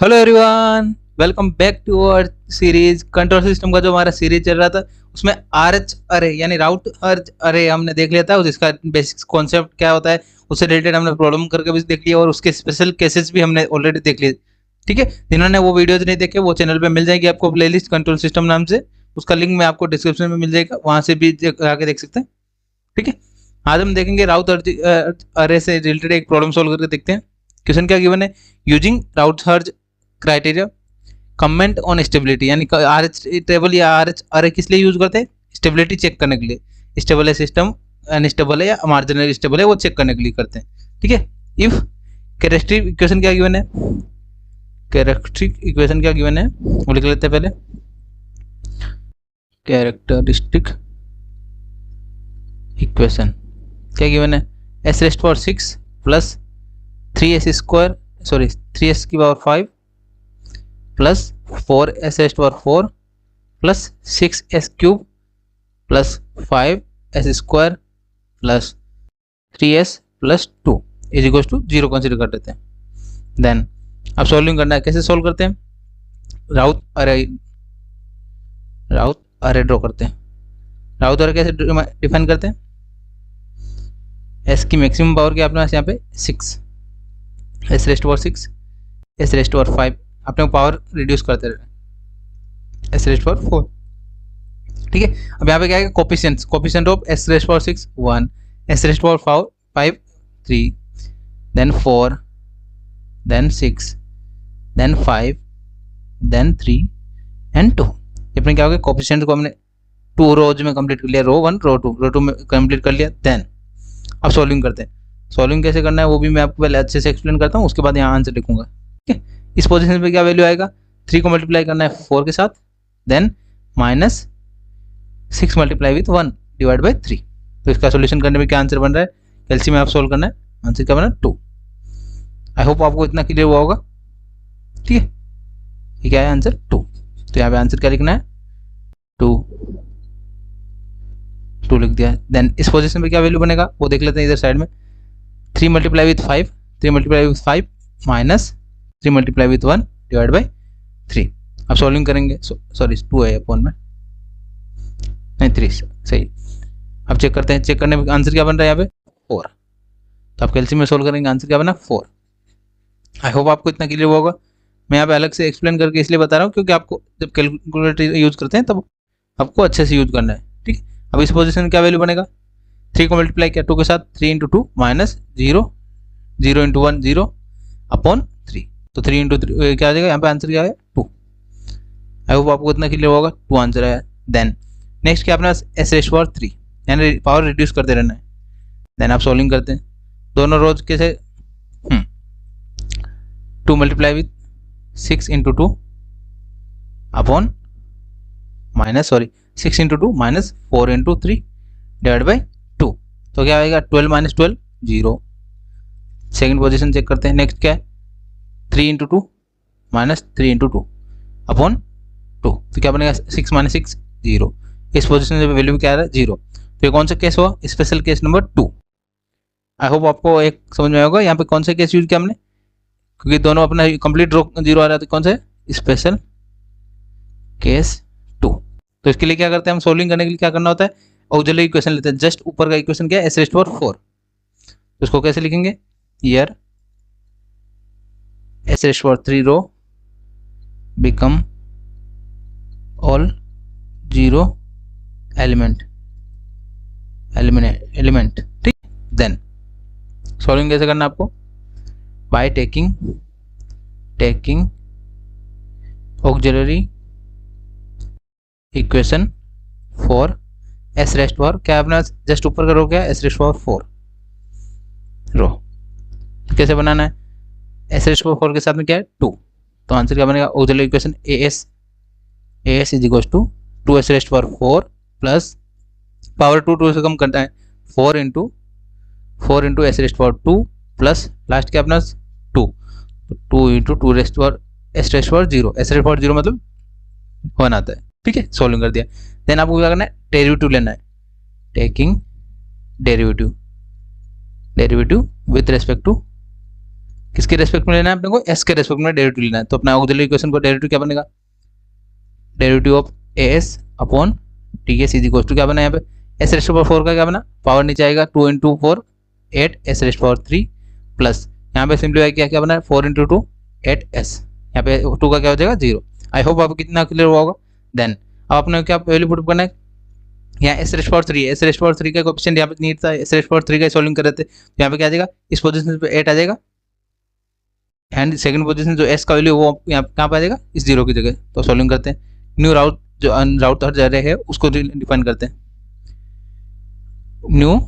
Hello everyone, welcome back to our series. Control system का जो हमारा सीरीज चल रहा था उसमें आर एच अरे यानी राउट अर्ज अरे हमने देख लिया था। उसका बेसिक कॉन्सेप्ट क्या होता है उससे रिलेटेड हमने प्रॉब्लम करके भी देख लिया और उसके स्पेशल केसेस भी हमने ऑलरेडी देख लिए। ठीक है, जिन्होंने वो वीडियोज नहीं देखे वो चैनल पे मिल जाएगी आपको प्लेलिस्ट कंट्रोल सिस्टम नाम से। उसका लिंक मैं आपको डिस्क्रिप्शन में मिल जाएगा, वहां से भी आके देख सकते हैं। ठीक है, आज हम देखेंगे राउट अरे से रिलेटेड एक प्रॉब्लम सोल्व करके देखते हैं। क्वेश्चन क्या गिवन है, using route search criteria comment on stability, यानी आर एच टेबल या आर एच अरे किस लिए यूज करते हैं, स्टेबिलिटी चेक करने के लिए। स्टेबल है सिस्टम, अनस्टेबल है या मार्जिनल स्टेबल है वो चेक करने के लिए करते हैं। ठीक है, इफ कैरेक्टरिस्टिक इक्वेशन क्या गिवन है, कैरेक्टरिस्टिक इक्वेशन क्या गिवन है वो लिख लेते हैं पहले। कैरेक्टरिस्टिक इक्वेशन क्या गिवन है, s raised power 6 plus 3s square sorry 3s की power 5 plus 4s raised power 4 plus 6s cube plus 5s square plus 3s plus 2 is equal to 0 consider कर देते हैं। देन अब सॉल्विंग करना है, कैसे सॉल्व करते हैं, राउट अरे ड्रॉ करते हैं। राउट अरे कैसे डिफाइन करते हैं, एस की मैक्सिमम पावर क्या अपने पास यहाँ पे 6, s raised power 6, s raised power 5, अपने पावर रिड्यूस करते रहे, एस रेस्ट पावर 4। ठीक है, अब यहाँ पे क्या है, coefficient of s raised power 6 1, s raised power 5 3, then 4, then 6, then 5, then 3 and 2। अपने क्या हो गया, कोफिशिएंट को हमने 2 रोज में कंप्लीट कर लिया, रो 1 रो 2 में कंप्लीट कर लिया। देन अब सॉल्विंग करते हैं। सॉल्विंग कैसे करना है वो भी मैं आपको पहले अच्छे से एक्सप्लेन करता हूँ, उसके बाद यहाँ आंसर लिखूंगा। ठीक है, इस पोजीशन पे क्या वैल्यू आएगा, 3 को मल्टीप्लाई करना है 4 के साथ, then minus 6 multiply with 1 divide by 3। तो इसका सोल्यूशन करने में क्या आंसर बन रहा है, एलसीएम में आप सोल्व करना है, आंसर क्या बना 2। आई होप आपको इतना क्लियर हुआ होगा। ठीक है, ये क्या है आंसर 2। तो यहाँ पे आंसर क्या लिखना है 2 लिख दिया। देन इस पोजीशन पे क्या वैल्यू बनेगा वो देख लेते हैं इधर साइड में, 3 multiply with 5, 3 multiply with 5 minus 3 multiply with 1 divide by 3। अब सॉल्विंग करेंगे, सॉरी 2 है अपॉन में, नहीं 3 सही। अब चेक करते हैं, चेक करने में आंसर क्या बन रहा है यहाँ पे 4। तो आप कैलसी में सोल्व करेंगे, आंसर क्या बना 4। आई होप आपको इतना क्लियर हुआ होगा। मैं यहाँ पे अलग से एक्सप्लेन करके इसलिए बता रहा हूँ क्योंकि आपको जब कैलकुलेटर यूज करते हैं तब आपको अच्छे से यूज करना है। ठीक है, अब इस पोजीशन में क्या वैल्यू बनेगा, 3 को मल्टीप्लाई किया 2 के साथ, 3 इंटू 2 माइनस 0, 0 इंटू 1 0 अपॉन 3। तो 3 इंटू क्या आ जाएगा, यहाँ पे आंसर क्या है 2। आई होप आपको इतना क्लियर होगा, 2 आंसर आया। देन नेक्स्ट क्या अपना एस रेस्ट पावर 3, यानी पावर रिड्यूस करते रहना है। देन आप सॉल्विंग करते हैं, दोनों रोज कैसे 2 multiply with 6 into 2 upon minus 6 into 2 minus 4 into 3 divide by 2। तो क्या आएगा 12 माइनस 12 0। सेकेंड पोजीशन चेक करते हैं, नेक्स्ट क्या है 3 इंटू 2 माइनस 3 इंटू 2 अपॉन 2। तो क्या बनेगा 6 माइनस 6 0। इस पोजीशन से वैल्यू क्या आ रहा है 0। तो ये कौन सा केस हुआ, special case number 2। I hope आपको एक समझ में आएगा यहाँ पे कौन सा केस यूज किया हमने, क्योंकि दोनों अपना कंप्लीट रो 0 आ रहा है, तो कौन सा है स्पेशल केस 2। तो इसके लिए क्या करते हैं हम, सोल्विंग करने के लिए क्या करना होता है, ऑक्सिलरी इक्वेशन लेते हैं। जस्ट ऊपर का इक्वेशन क्या है, एस रेस्ट पावर 4, तो इसको कैसे लिखेंगे, here s raised power 3 row become all 0 element. ठीक, देन सॉल्विंग कैसे करना आपको, by taking auxiliary equation for s raised power क्या अपना जस्ट ऊपर का रो क्या है, एस रेस्ट पावर 4 रो। कैसे बनाना है, एस रेस्ट पावर 4 के साथ में क्या है 2। तो आंसर क्या बनेगा, auxiliary equation s is equal to 2s raised power 4 plus power 2 से कम करना है 4 into s raised power 2 plus last क्या अपना 2 into 2 raised power s raised power 0, s raised power 0 मतलब 1 आता है। ठीक है, सॉल्विंग कर दिया। देन आपको क्या करना है, डेरिवेटिव लेना है, taking derivative with respect to किसके रेस्पेक्ट में लेना है अपने को, एस के रेस्पेक्ट में डेरिवेटिव लेना है। तो अपना ऑक्सिलरी इक्वेशन को डेरिवेटिव क्या बनेगा, derivative of s upon t s is equal to क्या बना यहाँ पे एस रेस्ट पावर 4 का क्या बना, पावर नीचे आएगा 2 into 4 8 S raised power 3 plus यहाँ पे सिंप्लीफाई किया क्या बना 4 इंटू 2 8 एस, यहाँ पे 2 का क्या हो जाएगा 0। आई होप आपको कितना क्लियर हुआ होगा। देन अब अपने क्या वैल्यू पुट करना है, यहाँ S raised power 3 S raised power 3 का कोएफिशिएंट यहाँ पे नीड था, एस रेस्ट पावर 3 का सॉल्विंग कर रहे थे, तो यहाँ पे क्या आ जाएगा इस पोजीशन पे 8 आ जाएगा एंड सेकंड पोजीशन जो एस का वैल्यू वो यहाँ कहाँ पे आ जाएगा इस 0 की जगह। तो सॉल्विंग करते हैं, न्यू राउट जो राउट हर जा रहे हैं उसको डिफाइन करते हैं, न्यू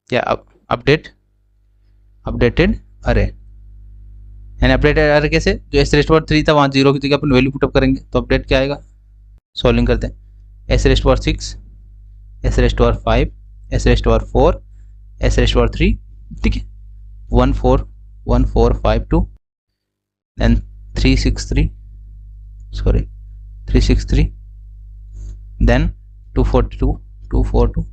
या अपडेटेड अरे, यानी अपडेटेड अरे कैसे, जो एस रेस्ट पावर 3 था वहाँ 0 की जगह अपन वैल्यू पुटअप करेंगे, तो अपडेट क्या आएगा, सॉल्विंग करते हैं s raised power 6 s raised power 5 S raised power 4 S raised power 3, ठीक है 14145 देन 363 देन 242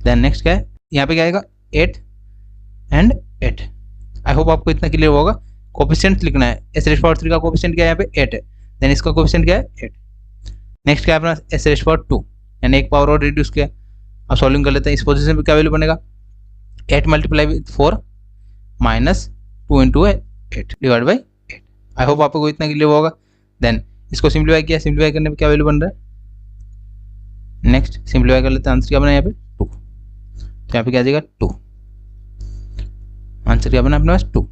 देन नेक्स्ट क्या है यहाँ पे क्या आएगा 8 एंड 8। आई होप आपको इतना क्लियर होगा। कोएफिशिएंट लिखना है, एस रेस्ट पावर 3 का कोएफिशिएंट क्या है यहाँ पे 8 है, देन इसका कोएफिशिएंट क्या है 8। नेक्स्ट क्या है अपना एस रेस्ट पावर 2 यानी एक पावर और रिड्यूस किया। अब सॉल्विंग कर लेते हैं, इस पोजीशन पे क्या वैल्यू बनेगा 8 multiply with 4 minus 2 into 8 divide by 8। I hope आपको इतना क्लियर होगा। देन इसको सिंप्लीफाई किया, सिंप्लीफाई करने पे क्या वैल्यू बन रहा है, नेक्स्ट सिंप्लीफाई कर लेते हैं, आंसर क्या बना यहाँ पे 2, तो यहाँ पे क्या आ जाएगा 2, आंसर क्या बना अपने पास 2।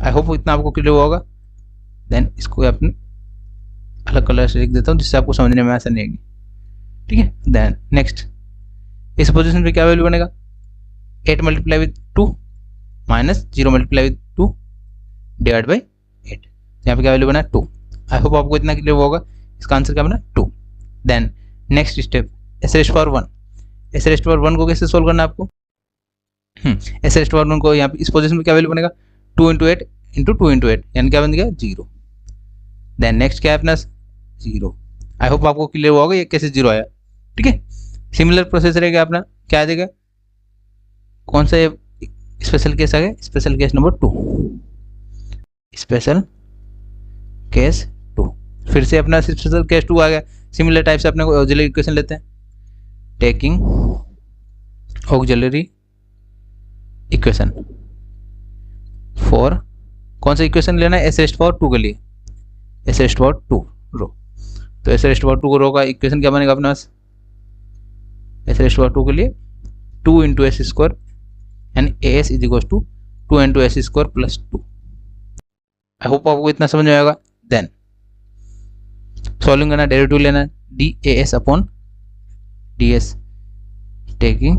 आई होप इतना आपको क्लियर होगा। देन इसको अपने अलग कलर से लिख देता हूँ जिससे आपको समझने में आसानी आएगी, ठीक है। देन नेक्स्ट इस पोजीशन पे क्या वैल्यू बनेगा 8 multiply with 2 minus 0 multiply with 2 divide by 8, यहाँ पे क्या वैल्यू बना 2। आई होप आपको इतना क्लियर होगा, इसका आंसर क्या बना 2। Then next step s raised power 1, s raised power 1 को कैसे सोल्व करना है आपको, एस रेस्ट पावर 1 को यहाँ पे इस पोजीशन में क्या वैल्यू बनेगा 2 इंटू 8 इंटू 2 इंटू 8 यानी क्या बन गया 0। देन नेक्स्ट क्या है अपना 0। आई होप आपको क्लियर हुआ होगा ये कैसे 0 आया, ठीक है। सिमिलर प्रोसेस रहेगा अपना, क्या आ जाएगा कौन सा स्पेशल केस आ गया, special case number 2, special case 2, फिर से अपना स्पेशल केस 2 आ गया। सिमिलर टाइप से अपने को ऑक्सिलरी इक्वेशन लेते हैं, टेकिंग ऑक्सिलरी इक्वेशन फॉर कौन सा इक्वेशन लेना है एस रेस्ट पावर 2 के लिए, एस रेस्ट पावर 2 रो, तो एस रेस्ट पावर 2 रो का इक्वेशन क्या बनेगा अपने पास एस रेस्ट पावर 2 के लिए 2 इंटू एस स्क्वायर यानी A s is equal to 2 into s square plus 2। I hope आपको इतना समझ में आएगा। देन सॉल्विंग करना, डेरिवेटिव लेना है D A S upon D S, taking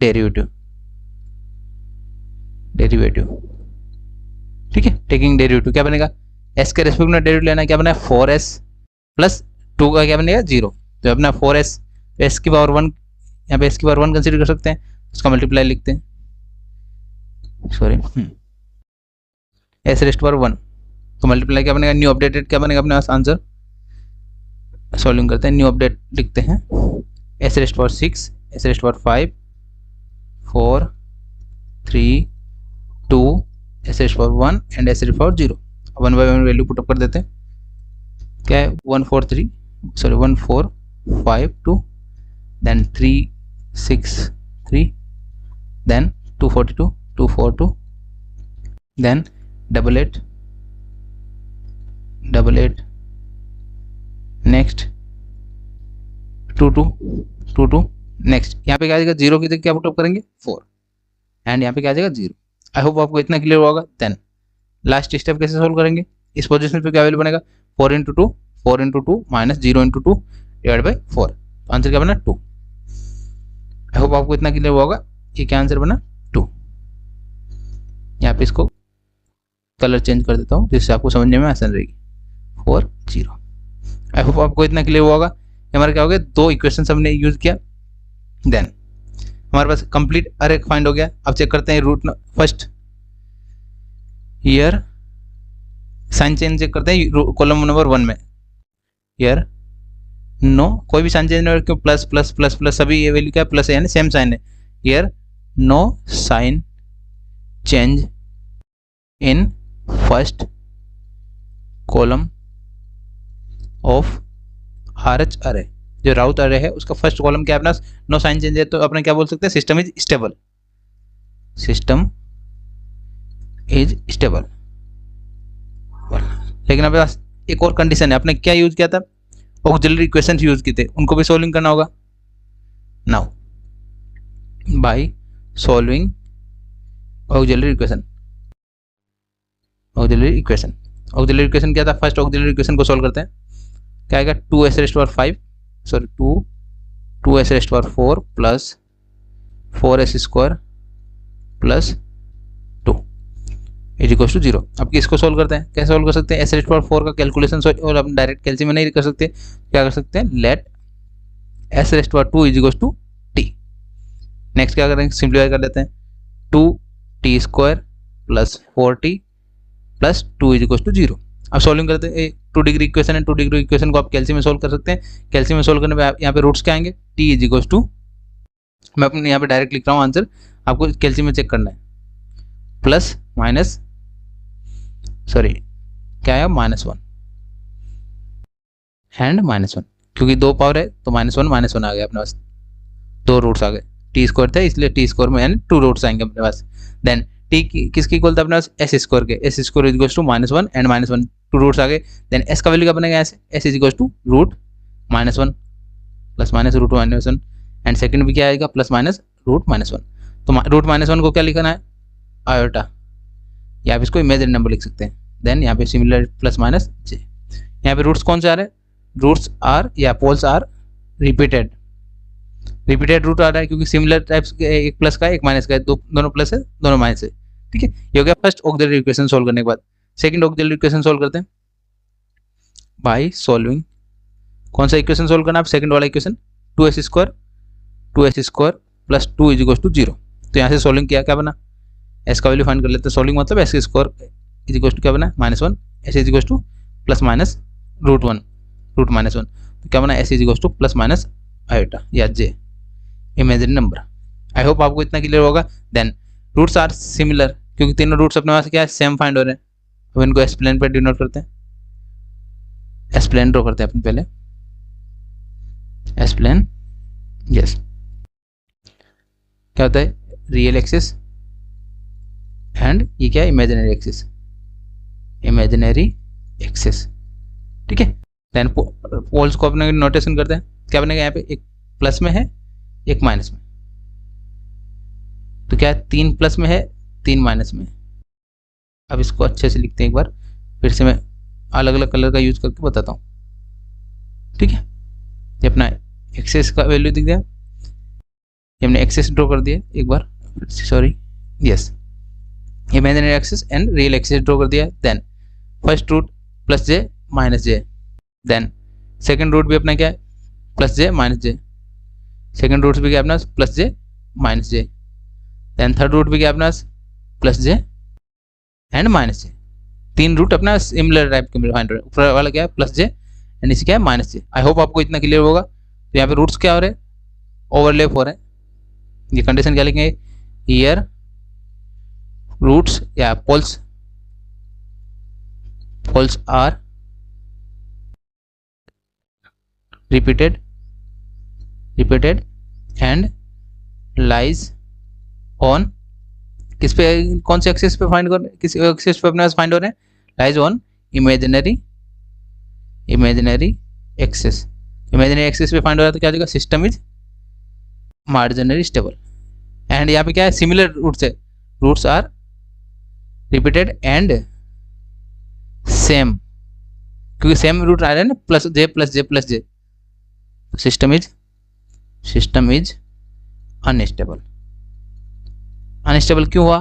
derivative, ठीक है, टेकिंग डेरिवेटिव क्या बनेगा एस के रेस्पेक्ट में डेरिवेटिव लेना है, क्या बना 4s प्लस 2 का क्या बनेगा 0, तो अपना 4s एस की पावर 1 यहाँ पे एस की पावर 1 कंसीडर कर सकते हैं, उसका मल्टीप्लाई लिखते हैं, सॉरी एस रेस्ट पावर 1 तो मल्टीप्लाई क्या बनेगा न्यू अपडेटेड क्या बनेगा अपने पास आंसर, सॉल्विंग करते हैं, न्यू अपडेट लिखते हैं s raised power 6 s raised power 5 4 3 2 s raised power 1 and s raised power 0। 1 by 1 value put up कर देते हैं, क्या है 145 then 363 then 242 then 88 next 22 next, यहाँ पे क्या आ जाएगा 0 की जगह क्या पुटअप करेंगे 4 एंड यहाँ पे क्या आ जाएगा 0। आई होप आपको इतना क्लियर होगा। देन लास्ट स्टेप कैसे सोल्व करेंगे, इस पोजीशन पे क्या वैल्यू बनेगा 4 into 2 minus 0 into 2 divide by 4, तो आंसर क्या बना 2। आई होप आपको इतना क्लियर होगा, ये क्या आंसर बना 2। यहाँ पे इसको कलर चेंज कर देता हूँ जिससे आपको समझने में आसान रहेगी 4 0। आई होप आपको इतना क्लियर होगा। हमारा क्या हो गया 2 इक्वेशन हमने यूज किया। देन हमारे पास कंप्लीट अरे फाइंड हो गया। अब चेक करते हैं root first here sign change check करते हैं कॉलम नंबर 1 में, ईयर नो कोई भी साइन चेंज नहीं, क्यों प्लस प्लस प्लस प्लस सभी ये वैल्यू क्या प्लस है यानी सेम साइन है, here no sign change in first column of RH अरे, जो राउथ अरे है उसका फर्स्ट कॉलम क्या अपना नो साइन चेंज है, तो अपने क्या बोल सकते हैं, system is stable, system is stable. लेकिन अपने पास एक और कंडीशन है, आपने क्या यूज किया था, ऑक्सिलरी इक्वेशन यूज किए थे, उनको भी सॉल्विंग करना होगा। Now by solving auxiliary equation, auxiliary equation, auxiliary equation क्या था, फर्स्ट ऑक्सिलरी इक्वेशन को सॉल्व करते हैं, क्या आएगा 2s⁻5 sorry 2s⁻4 plus 4s² plus 2 is equal to 0। अब किसको सोल्व करते हैं, कैसे सोल्व कर सकते हैं, s⁻4 का कैलकुलेशन और हम डायरेक्ट कैलसियम में नहीं कर सकते, क्या कर सकते हैं, let s⁻2 is equal to t। Next क्या करेंगे, सिंप्लीफाई कर लेते हैं, 2t² plus 4t plus 2 is equal to 0। अब सॉल्विंग करते हैं, 2 डिग्री इक्वेशन है, 2 डिग्री इक्वेशन को आप कैल्सियम में सोल्व कर सकते हैं। कैल्सियम में सोल्व करने पे यहाँ पे रूट्स क्या आएंगे, t इज इक्वल टू, मैं अपने यहाँ पे डायरेक्ट लिख रहा हूँ आंसर, आपको कैल्सियम में चेक करना है, प्लस माइनस सॉरी क्या है -1 एंड -1, क्योंकि 2 पावर है तो -1 आ गया अपने पास, 2 रूट्स आ गए, t² था इसलिए t² में यानी 2 रूट्स आएंगे अपने पास। देन t किसकी इक्वल था अपने पास, s² के, s² is equal to -1 and -1, 2 roots आ गए। देन s का वैल्यू क्या बनेगा ऐसे, s is equal to √-1 plus minus √-1 and second भी क्या आएगा, प्लस माइनस √-1। तो √-1 को क्या लिखना है, आयोटा, या आप इसको इमेजिनरी नंबर लिख सकते हैं। देन यहाँ पे सिमिलर प्लस माइनस j, यहाँ पे रूट्स कौन से आ रहे हैं, रूट्स आर या पोल्स आर रिपीटेड रूट आ रहा है, क्योंकि सिमिलर टाइप्स एक प्लस का एक माइनस का है, दोनों प्लस है दोनों माइनस है, ठीक है। ये हो गया फर्स्ट ऑक्सिलरी इक्वेशन सोल्व करने के बाद। सेकंड ऑक्सिलरी इक्वेशन सोल्व करते हैं बाय सॉल्विंग, कौन सा इक्वेशन सोल्व करना है, सेकंड वाला equation, 2s² plus 2 is equal to 0। तो यहाँ से सॉल्विंग किया, क्या बना, s का वैल्यू फाइंड कर लेते हैं, सॉल्विंग मतलब s² इज इक्वल टू क्या बना, -1, s is equal two plus minus √-1 तो क्या बना, s is equal two plus minus iota या j, इमेजिनरी नंबर। आई होप आपको इतना क्लियर होगा। देन रूट्स आर सिमिलर, क्योंकि तीनों रूट्स अपने पास क्या है, सेम फाइंड हो रहे हैं। अब इनको एस प्लेन पर डिनोट करते हैं, एस प्लेन ड्रॉ करते हैं अपन पहले, एस प्लेन, यस, क्या होता है, रियल एक्सिस एंड ये क्या है, इमेजिनरी एक्सिस, ठीक है। देन पोल्स को अपने नोटेशन करते हैं, क्या बनेगा, यहाँ पे एक प्लस में है एक माइनस में, तो क्या है, 3 प्लस में है 3 माइनस में। अब इसको अच्छे से लिखते हैं एक बार, फिर से मैं अलग अलग कलर का यूज करके बताता हूँ, ठीक है। ये अपना एक्सेस का वैल्यू दिख गया, ये हमने एक्सेस ड्रॉ कर दिया एक बार, sorry yes, imaginary axis and real axis draw कर दिया। Then first root plus j minus j, then second root भी अपना क्या है, plus j minus j, second root भी क्या अपना plus j minus j, then third root भी क्या अपना plus j and minus j। 3 root अपना सिमिलर टाइप के फाइंड हो रहे हैं, ऊपर वाला क्या है प्लस j एंड नीचे क्या है माइनस j। आई होप आपको इतना क्लियर होगा। तो यहाँ पे रूट्स क्या हो रहे हैं, ओवरलैप हो रहे हैं। ये कंडीशन क्या लिखेंगे, हियर रूट्स या poles are repeated and lies on, किस पे, कौन से एक्सिस पे फाइंड कर, किस एक्सिस पे अपने पास फाइंड हो रहे हैं, लाइज ऑन इमेजिनरी एक्सिस पे फाइंड हो रहा है। तो क्या हो जाएगा, system is marginally stable. And यहाँ पे क्या है, सिमिलर रूट्स है, roots are repeated and same, क्योंकि सेम रूट आ रहे हैं ना, plus j, system is unstable क्यों हुआ,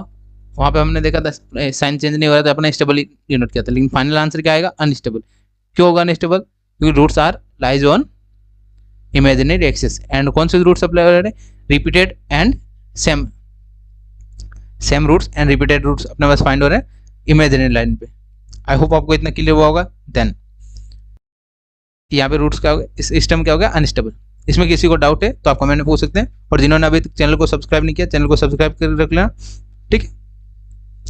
वहाँ पे हमने देखा था साइन चेंज नहीं हो रहा था, अपना स्टेबल डिनोट किया था, लेकिन फाइनल आंसर क्या आएगा, अनस्टेबल। क्यों होगा अनस्टेबल, क्योंकि roots are lies on imaginary axis and कौन से रूट्स अप्लाई हो रहे हैं, repeated and same roots and repeated roots अपने पास फाइंड हो रहे हैं इमेजिनरी लाइन पे। आई होप आपको इतना क्लियर हुआ होगा। देन यहाँ पे रूट्स क्या हो गया, इस सिस्टम क्या हो गया, अनस्टेबल। इसमें किसी को डाउट है तो आप कमेंट में पूछ सकते हैं, और जिन्होंने अभी तक चैनल को सब्सक्राइब नहीं किया, चैनल को सब्सक्राइब कर रख लेना, ठीक है।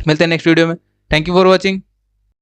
मिलते हैं नेक्स्ट वीडियो में। Thank you for watching.